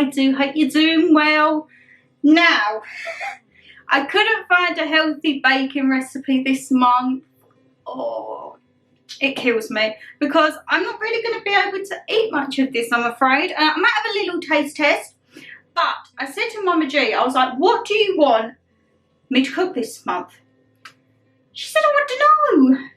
I do hope you're doing well. Now, I couldn't find a healthy baking recipe this month. Oh, it kills me because I'm not really going to be able to eat much of this, I'm afraid. I might have a little taste test, but I said to Mama G, I was like, what do you want me to cook this month? She said, I want to know.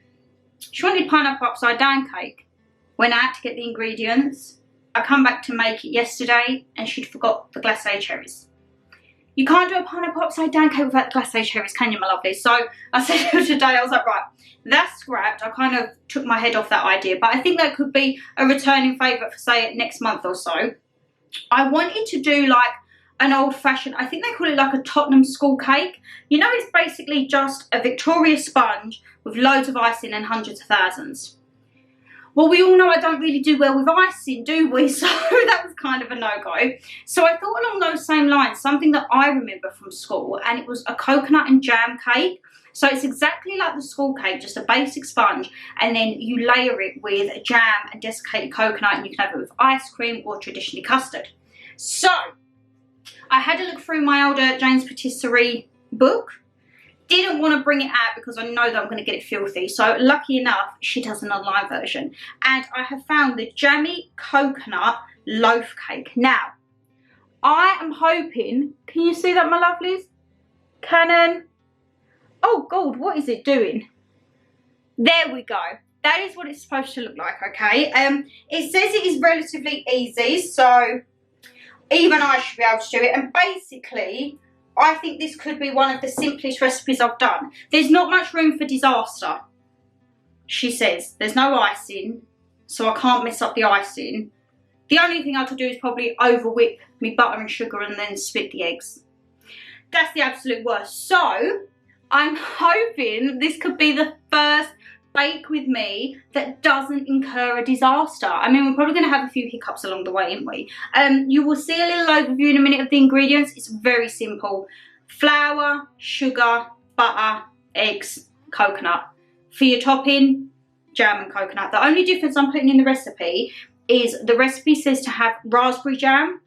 She wanted pineapple upside down cake. When I had to get the ingredients, I come back to make it yesterday and she'd forgot the glacé cherries. You can't do a pineapple upside down cake without the glacé cherries, can you, my lovely? So I said to her today, I was like, right, that's scrapped. I kind of took my head off that idea, but I think that could be a returning favourite for, say, next month or so. I wanted to do like an old-fashioned, I think they call it like a Tottenham school cake. You know, it's basically just a Victoria sponge with loads of icing and hundreds of thousands. Well, we all know I don't really do well with icing, do we? So that was kind of a no-go. So I thought along those same lines, something that I remember from school, and it was a coconut and jam cake. So it's exactly like the school cake, just a basic sponge, and then you layer it with jam and desiccated coconut, and you can have it with ice cream or traditionally custard. So I had to look through my older Jane's Patisserie book. Didn't want to bring it out because I know that I'm going to get it filthy. So lucky enough, she does an online version. And I have found the jammy coconut loaf cake. Now, I am hoping, can you see that, my lovelies? Canon. Oh God, what is it doing? There we go. That is what it's supposed to look like, okay? It says it is relatively easy, so even I should be able to do it. And basically, I think this could be one of the simplest recipes I've done. There's not much room for disaster, she says. There's no icing, so I can't mess up the icing. The only thing I could do is probably over whip me butter and sugar and then split the eggs. That's the absolute worst. So I'm hoping this could be the first bake with me that doesn't incur a disaster. I mean, we're probably going to have a few hiccups along the way, aren't we? You will see a little overview in a minute of the ingredients. It's very simple. Flour, sugar, butter, eggs, coconut. For your topping, jam and coconut. The only difference I'm putting in the recipe is the recipe says to have raspberry jam.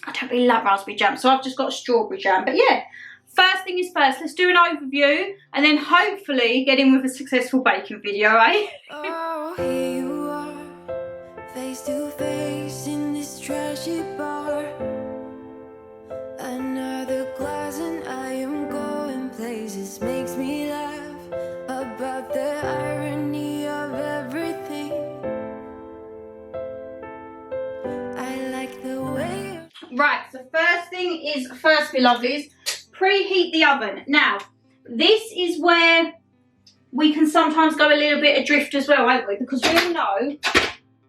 I don't really like raspberry jam, so I've just got strawberry jam. But yeah, first thing is first, let's do an overview and then hopefully get in with a successful baking video, eh? Oh, here you are, face to face in this trashy bar. Another glass and I am going places. Makes me laugh about the irony of everything. I like the way. Right, so first thing is first, my lovelies. Preheat the oven. Now, this is where we can sometimes go a little bit adrift as well, won't we? Because we all know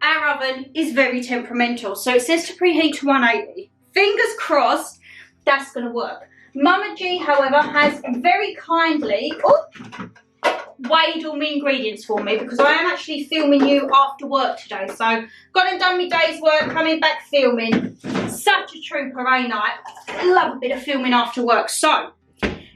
our oven is very temperamental. So it says to preheat to 180. Fingers crossed, that's going to work. Mama G, however, has very kindly weighed all my ingredients for me because I am actually filming you after work today. So, got and done my day's work, coming back filming. Such a trooper, ain't I? Love a bit of filming after work. So,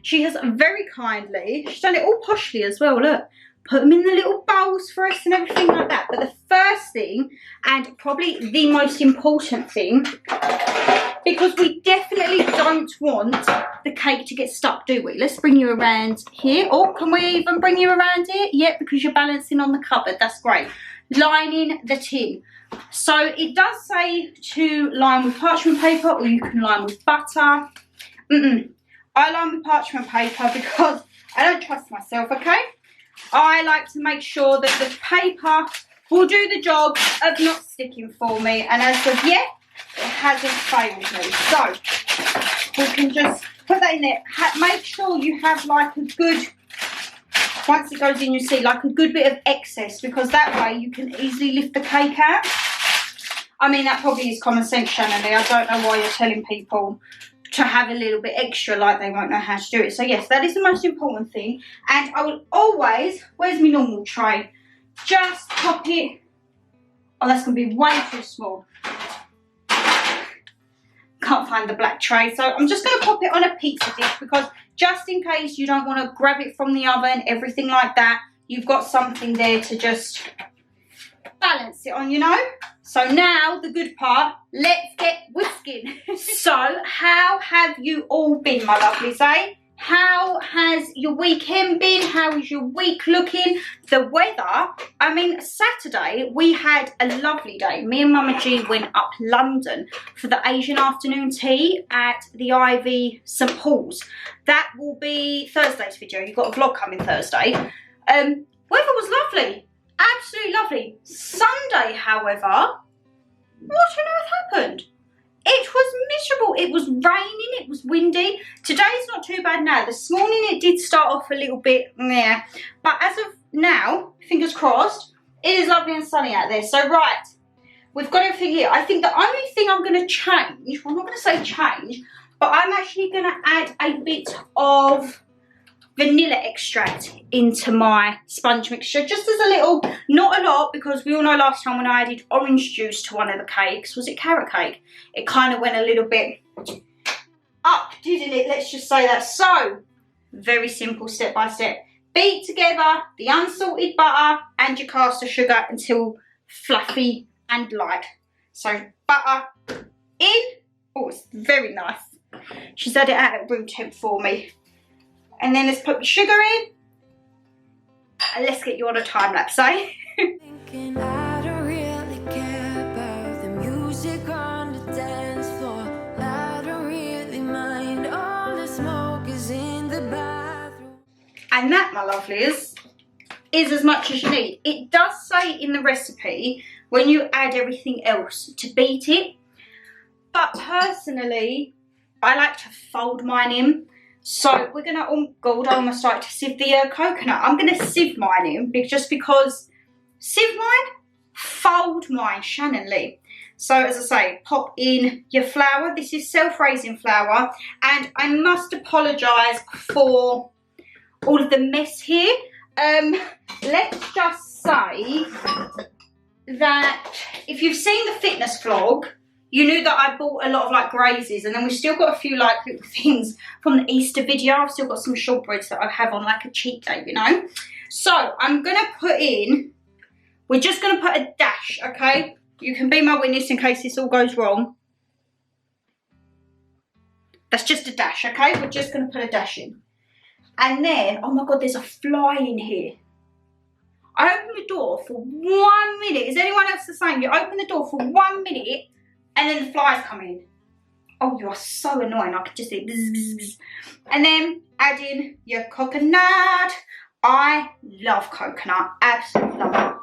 she has very kindly, she's done it all poshly as well, look. Put them in the little bowls for us and everything like that. But the first thing, and probably the most important thing, because we definitely don't want the cake to get stuck, do we? Let's bring you around here. Or can we even bring you around here? Yeah, because you're balancing on the cupboard. That's great. Lining the tin. So it does say to line with parchment paper, or you can line with butter. I line with parchment paper because I don't trust myself, okay? I like to make sure that the paper will do the job of not sticking for me. And as of yet, it hasn't failed me. So we can just put that in there. Make sure you have like a good, once it goes in, you see like a good bit of excess, because that way you can easily lift the cake out. I mean, that probably is common sense, ShannonLeighxx. I don't know why you're telling people to have a little bit extra, like they won't know how to do it. So yes, that is the most important thing. And I will always, where's my normal tray? Just pop it, oh, that's going to be way too small. Can't find the black tray. So I'm just going to pop it on a pizza dish, because just in case you don't want to grab it from the oven, everything like that, you've got something there to just balance it on, you know. So now the good part, let's get whisking. So how have you all been, my lovelies, eh? How has your weekend been? How is your week looking? The weather, I mean, Saturday we had a lovely day. Me and Mama G went up London for the Asian afternoon tea at the Ivy St Paul's. That will be Thursday's video. You've got a vlog coming Thursday. Weather was lovely. Absolutely lovely. Sunday, however, what on earth happened? It was miserable. It was raining, it was windy. Today's not too bad now. This morning it did start off a little bit, yeah. But as of now, fingers crossed, it is lovely and sunny out there. So right, we've got everything here. I think the only thing I'm going to change, well, I'm not going to say change, but I'm actually going to add a bit of vanilla extract into my sponge mixture, just as a little, not a lot, because we all know last time when I added orange juice to one of the cakes, was it carrot cake? It kind of went a little bit up, didn't it? Let's just say that. So, very simple, step by step. Beat together the unsalted butter and your caster sugar until fluffy and light. So, butter in. Oh, it's very nice. She's had it out at room temp for me. And then let's put the sugar in. And let's get you on a time lapse, eh? Thinking I don't really care about the music on the dance floor. I don't really mind all the smoke is in the bathroom. And that, my lovelies, is as much as you need. It does say in the recipe when you add everything else to beat it. But personally, I like to fold mine in. So we're going to, oh God, I almost started to sieve the coconut. I'm going to sieve mine in, just because sieve mine, fold mine, ShannonLeighxx. So as I say, pop in your flour. This is self-raising flour. And I must apologise for all of the mess here. Let's just say that if you've seen the fitness vlog, you knew that I bought a lot of like grazes, and then we've still got a few like little things from the Easter video. I've still got some shortbreads that I have on like a cheat day, you know. So I'm gonna put in, we're just gonna put a dash, okay? You can be my witness in case this all goes wrong. That's just a dash, okay? We're just gonna put a dash in. And then, oh my God, there's a fly in here. I open the door for 1 minute. Is anyone else the same? You open the door for 1 minute, and then the flies come in. Oh, you are so annoying. I could just see bzz, bzz, bzz. And then add in your coconut. I love coconut. Absolutely love it.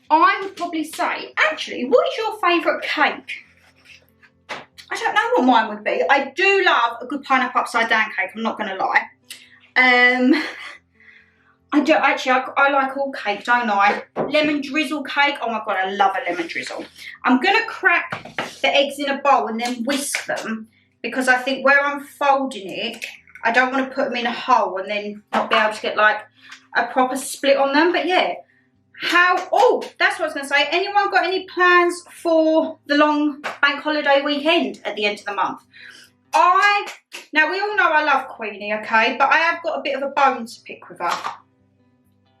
I would probably say, actually, what is your favourite cake? I don't know what mine would be. I do love a good pineapple upside down cake. I'm not going to lie. I do actually. I like all cake, don't I? Lemon drizzle cake. Oh my God, I love a lemon drizzle. I'm gonna crack the eggs in a bowl and then whisk them, because I think where I'm folding it, I don't want to put them in a hole and then not be able to get like a proper split on them. But yeah, oh, that's what I was gonna say. Anyone got any plans for the long bank holiday weekend at the end of the month? Now we all know I love Queenie, okay, but I have got a bit of a bone to pick with her.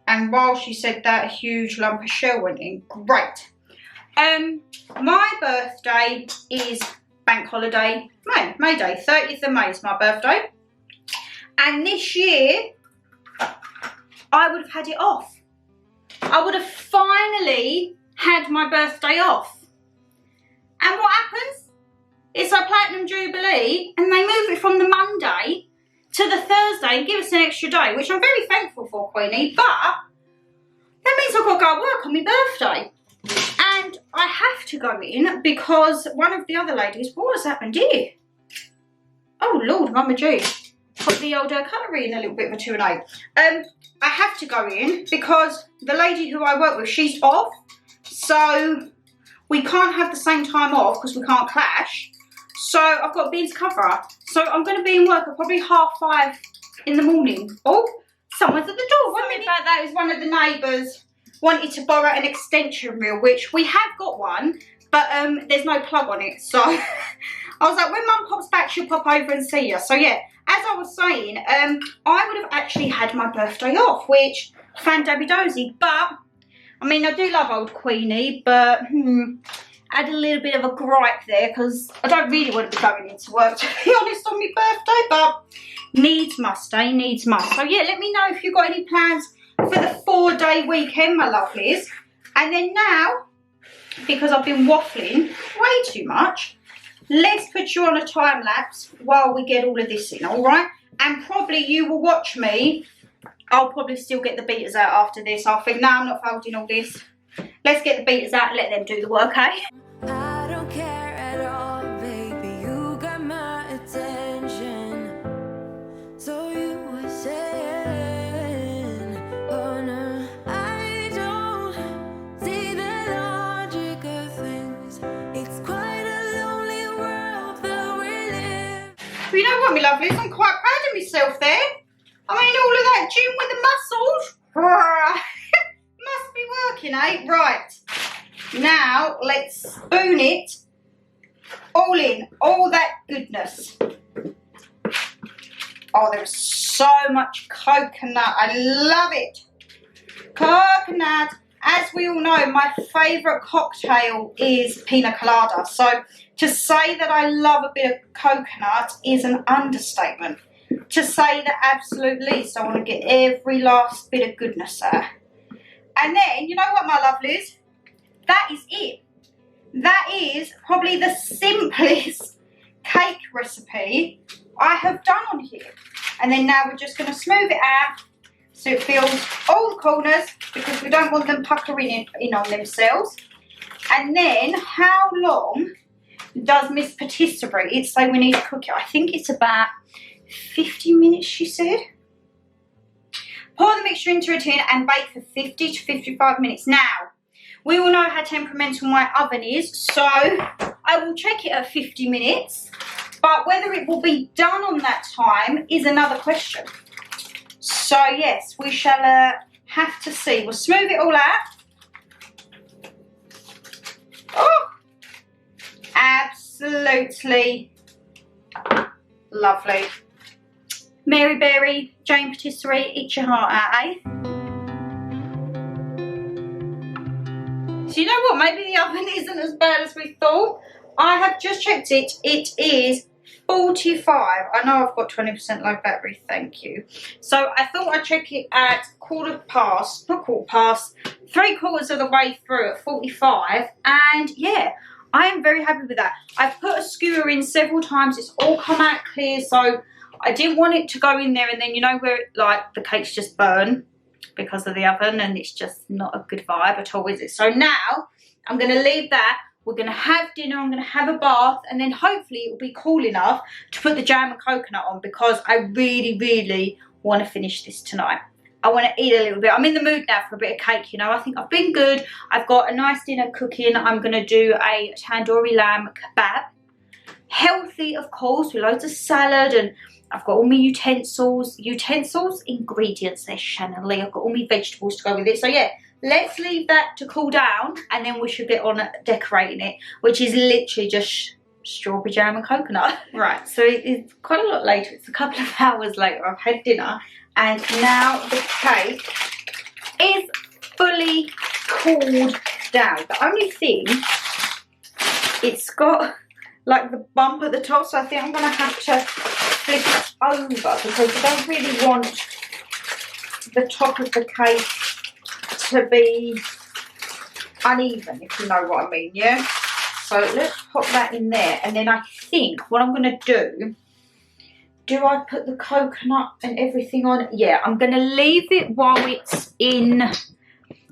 And while she said that, a huge lump of shell went in. Great. My birthday is bank holiday, May Day. 30th of May is my birthday. And this year, I would have had it off. I would have finally had my birthday off. And what happens? It's our Platinum Jubilee, and they move it from the Monday to the Thursday and give us an extra day, which I'm very thankful for, Queenie, but that means I've got to go to work on my birthday. And I have to go in because one of the other ladies, what has happened here? Oh Lord, Mama G. Put the old cutlery in a little bit of a 2 and 8. I have to go in because the lady who I work with, she's off. So we can't have the same time off because we can't clash. So I've got to be in to cover her. So I'm going to be in work at probably 5:30 in the morning. Oh, someone's at the door. One minute about that is one of the neighbours wanted to borrow an extension reel, which we have got one, but there's no plug on it. So I was like, when Mum pops back, she'll pop over and see you. So yeah, as I was saying, I would have actually had my birthday off, which fan dabby dozy, but I mean, I do love Old Queenie, but add a little bit of a gripe there because I don't really want to be going into work, to be honest, on my birthday, but needs must, eh? Needs must. So yeah, let me know if you've got any plans for the 4-day weekend, my lovelies. And then now, because I've been waffling way too much, let's put you on a time lapse while we get all of this in, all right? And probably you will watch me. I'll probably still get the beaters out after this. I'll think, no, I'm not folding all this. Let's get the beaters out and let them do the work, eh? I don't care at all, baby. You got my attention. So you were saying, oh no, I don't see the logic of things. It's quite a lonely world that we live. But you know what, my lovelies? I'm quite proud of myself there. I mean, all of that gym with the muscles. Must be working, eh? Right. Now, let's spoon it all in. All that goodness. Oh, there's so much coconut. I love it. Coconut. As we all know, my favourite cocktail is pina colada. So, to say that I love a bit of coconut is an understatement. To say the absolute least, I want to get every last bit of goodness there. And then, you know what, my lovelies? That is it. That is probably the simplest cake recipe I have done on here. And then now we're just going to smooth it out so it fills all the corners because we don't want them puckering in on themselves. And then, how long does Miss Patisserie say we need to cook it? I think it's about 50 minutes, she said. Pour the mixture into a tin and bake for 50 to 55 minutes. Now, we all know how temperamental my oven is, so I will check it at 50 minutes, but whether it will be done on that time is another question. So yes, we shall have to see. We'll smooth it all out. Oh, absolutely lovely. Mary Berry, Jane Patisserie, eat your heart out, eh? So you know what, maybe the oven isn't as bad as we thought. I have just checked it. It is 45. I know I've got 20% low battery, thank you. So I thought I'd check it at 3/4 of the way through at 45. And yeah, I am very happy with that. I've put a skewer in several times. It's all come out clear, so I didn't want it to go in there and then, you know, where it, like the cakes just burn because of the oven and it's just not a good vibe at all, is it? So now I'm going to leave that. We're going to have dinner. I'm going to have a bath and then hopefully it will be cool enough to put the jam and coconut on because I really, really want to finish this tonight. I want to eat a little bit. I'm in the mood now for a bit of cake, you know. I think I've been good. I've got a nice dinner cooking. I'm going to do a tandoori lamb kebab. Healthy, of course, with loads of salad and I've got all my ingredients, there's ShannonLeighxx. I've got all my vegetables to go with it. So yeah, let's leave that to cool down and then we should get on decorating it, which is literally just strawberry jam and coconut. Right, so it's quite a lot later. It's a couple of hours later. I've had dinner and now the cake is fully cooled down. The only thing, it's got like the bump at the top, so I think I'm going to have to flip it over because I don't really want the top of the cake to be uneven, if you know what I mean, yeah? So let's pop that in there and then I think what I'm going to do I put the coconut and everything on? Yeah, I'm going to leave it while it's in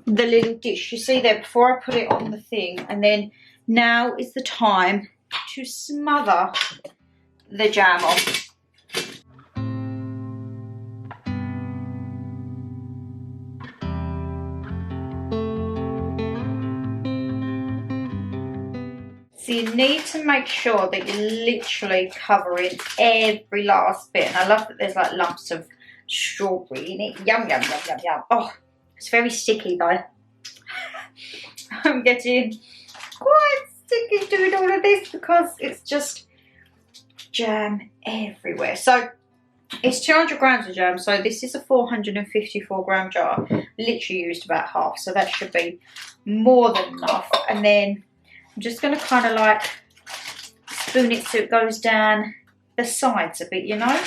the little dish. You see there, before I put it on the thing, and then now is the time to smother the jam on. So you need to make sure that you're literally covering every last bit. And I love that there's like lumps of strawberry in it. Yum, yum, yum, yum, yum. Oh, it's very sticky though. I'm getting quite sticky doing all of this because it's just jam everywhere. So It's 200 grams of jam, so this is a 454 gram jar. Literally used about half, so that should be more than enough. And then I'm just going to kind of like spoon it so it goes down the sides a bit, you know.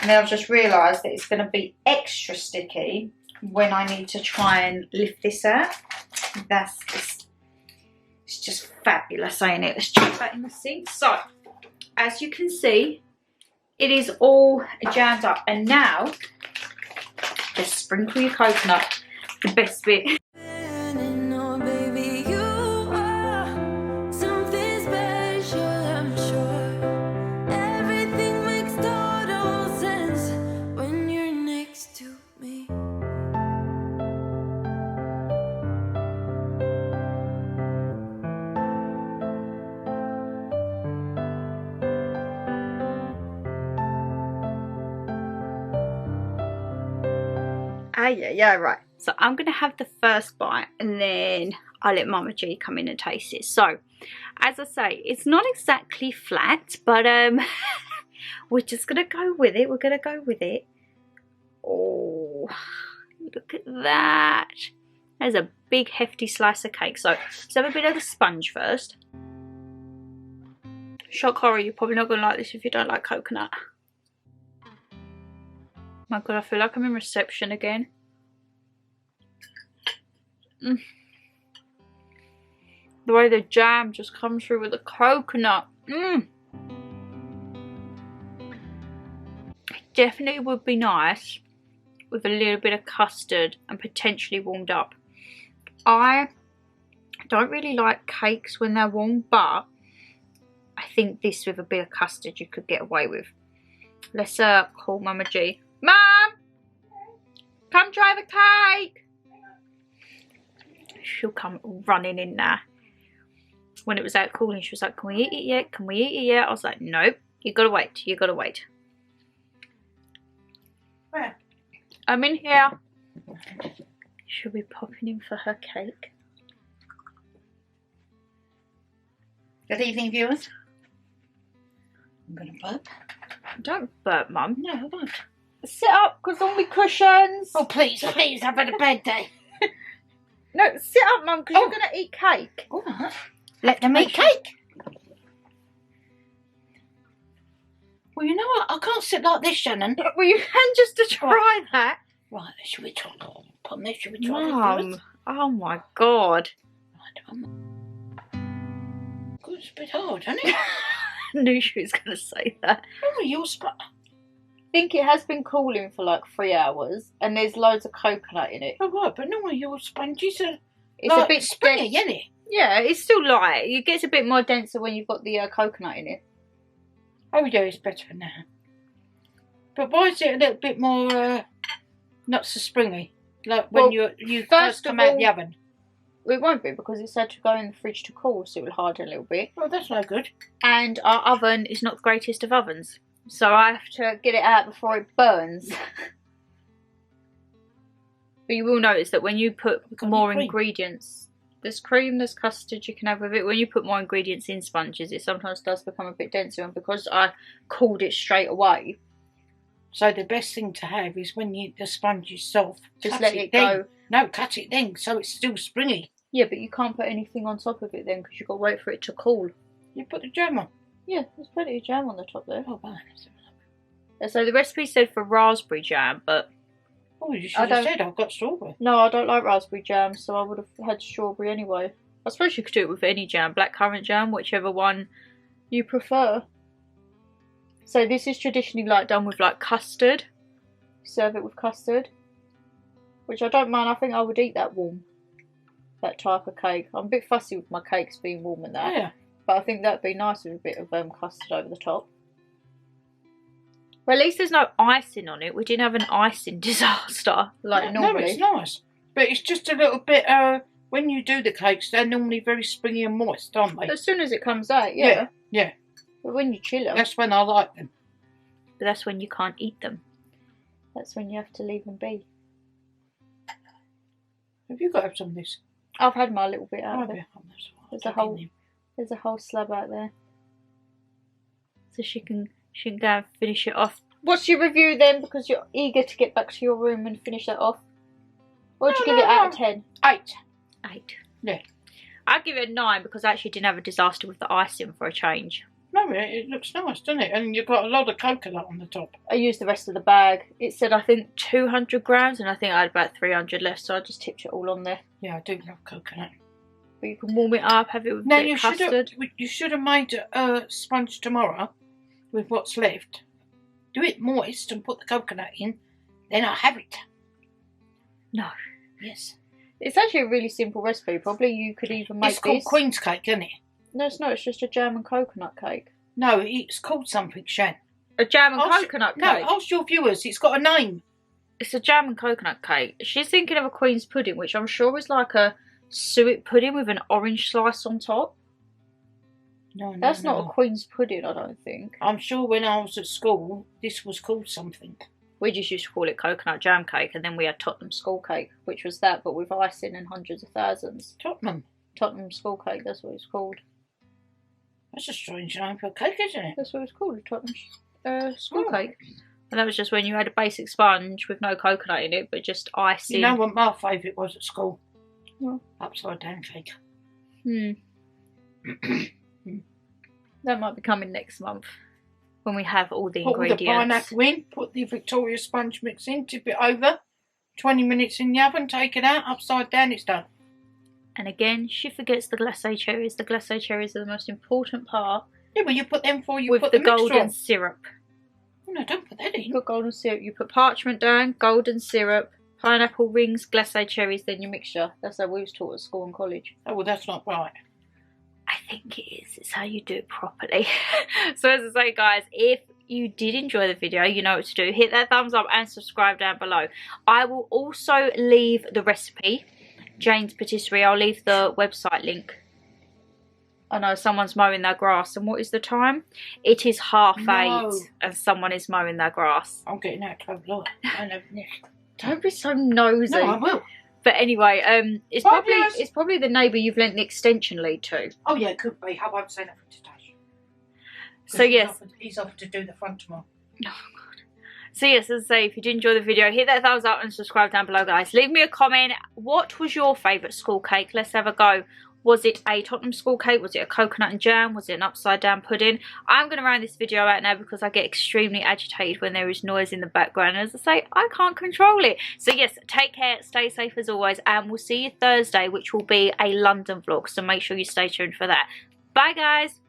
And then I've just realised that it's going to be extra sticky when I need to try and lift this out. It's just fabulous, ain't it? Let's chuck that in the sink. So, as you can see, it is all jammed up. And now, just sprinkle your coconut, the best bit. Yeah, right. So I'm going to have the first bite and then I'll let Mama G come in and taste it. So, as I say, it's not exactly flat, but we're just going to go with it. We're going to go with it. Oh, look at that. There's a big hefty slice of cake. So, let's have a bit of the sponge first. Shock horror, you're probably not going to like this if you don't like coconut. My God, I feel like I'm in reception again. The way the jam just comes through with the coconut. It definitely would be nice with a little bit of custard and potentially warmed up. I don't really like cakes when they're warm, but I think this with a bit of custard you could get away with. Let's call Mama G. Mum! Come try the cake! She'll come running in there. When it was out cooling, she was like, can we eat it yet? Can we eat it yet? I was like, nope. You gotta wait. You gotta wait. Where? I'm in here. She'll be popping in for her cake. Good evening, viewers. I'm gonna burp. Don't burp, Mum. No, I won't. Sit up, because all my cushions. Oh, please, please, I've had a bad day. No, sit up, Mum, because you're going to eat cake. All right. Let them eat cake. Well, you know what? I can't sit like this, Shannon. Well, you can just to try that. Right, should we try? Put this, should we try Mum, this? oh my God. Right, God, it's a bit hard, isn't it? I knew she was going to say that. Oh, you're I think it has been cooling for like 3 hours and there's loads of coconut in it. Oh, right, but normally your sponges are It's like a bit springy, dense. isn't it? Yeah, it's still light. It gets a bit more denser when you've got the coconut in it. Oh, yeah, it's better now. But why is it a little bit more not so springy? Like when you first come out the oven. It won't be because it's had to go in the fridge to cool, so it will harden a little bit. Oh, that's no good. And our oven is not the greatest of ovens, so I have to get it out before it burns. But you will notice that when you put more ingredients, there's cream, there's custard you can have with it. When you put more ingredients in sponges, it sometimes does become a bit denser. And because I cooled it straight away, so the best thing to have is when the sponge is soft, just let it go. No, cut it then, so it's still springy. Yeah, but you can't put anything on top of it then because you've got to wait for it to cool. You put the jam on. Yeah, there's plenty of jam on the top there. Oh, fine. So the recipe said for raspberry jam, but oh, you should have said I've got strawberry. No, I don't like raspberry jam, so I would have had strawberry anyway. I suppose you could do it with any jam, blackcurrant jam, whichever one you prefer. So this is traditionally like done with like custard. Serve it with custard, which I don't mind. I think I would eat that warm, that type of cake. I'm a bit fussy with my cakes being warm and that. Yeah. But I think that'd be nice with a bit of custard over the top. Well, at least there's no icing on it. We didn't have an icing disaster like normally. No, it's nice. But it's just a little bit, when you do the cakes, they're normally very springy and moist, aren't they? As soon as it comes out, yeah. Yeah. But when you chill them. That's when I like them. But that's when you can't eat them. That's when you have to leave them be. Have you got to have some of this? I've had my little bit out of it. Oh, There's a whole slab out there. So she can go and finish it off. what's your review then? Because you're eager to get back to your room and finish that off. What would you give it out of 10? 8. 8. Yeah. I'd give it a 9 because I actually didn't have a disaster with the icing for a change. No, it looks nice, doesn't it? And you've got a lot of coconut on the top. I used the rest of the bag. It said, I think, 200 grams, and I think I had about 300 left, so I just tipped it all on there. Yeah, I do love coconut. But you can warm it up, have it with Now, a bit of custard. you should have made a sponge tomorrow with what's left. Do it moist and put the coconut in, then I'll have it. No. Yes. It's actually a really simple recipe. Probably you could even make It's called this. Queen's cake, isn't it? No, it's not. It's just a jam and coconut cake. No, it's called something, Shan. A jam and coconut cake? No, ask your viewers. It's got a name. It's a jam and coconut cake. She's thinking of a Queen's pudding, which I'm sure is like a suet pudding with an orange slice on top. No, That's not a Queen's pudding, I don't think. I'm sure when I was at school, this was called something. We just used to call it coconut jam cake, and then we had Tottenham school cake, which was that, but with icing and hundreds of thousands. Tottenham school cake, that's what it's called. That's a strange name for a cake, isn't it? That's what it's called, a Tottenham school cake. And that was just when you had a basic sponge with no coconut in it, but just icing. You know what my favourite was at school? What? Upside down cake. That might be coming next month. When we have all the Put ingredients. Put the pineapple in, put the Victoria sponge mix in, tip it over, 20 minutes in the oven, take it out, upside down, it's done. And again, she forgets the glacé cherries. The glacé cherries are the most important part. Yeah, but you put them before you with put the mixture golden on. syrup. Oh, no, don't put that in. You put golden syrup, you put parchment down, golden syrup, pineapple rings, glacé cherries, then your mixture. That's how we was taught at school and college. Oh, well, that's not right. I think it is. It's how you do it properly. So as I say, guys, if you did enjoy the video, you know what to do. Hit that thumbs up and subscribe down below. I will also leave the recipe, Jane's Patisserie. I'll leave the website link. I know someone's mowing their grass. And what is the time? It is 8:30 and someone is mowing their grass. I'm getting out of look. Don't be so nosy. No, I will. But anyway, it's probably the neighbour you've lent the extension lead to. Oh yeah, it could be. I won't say nothing today. So yes, he's offered to do the front tomorrow. Oh god. So yes, as I say, if you did enjoy the video, hit that thumbs up and subscribe down below, guys. Leave me a comment. What was your favourite school cake? Let's have a go. Was it a Tottenham school cake? Was it a coconut and jam? Was it an upside down pudding? I'm going to round this video out now because I get extremely agitated when there is noise in the background. And as I say, I can't control it. So yes, take care, stay safe as always, and we'll see you Thursday, which will be a London vlog. So make sure you stay tuned for that. Bye, guys.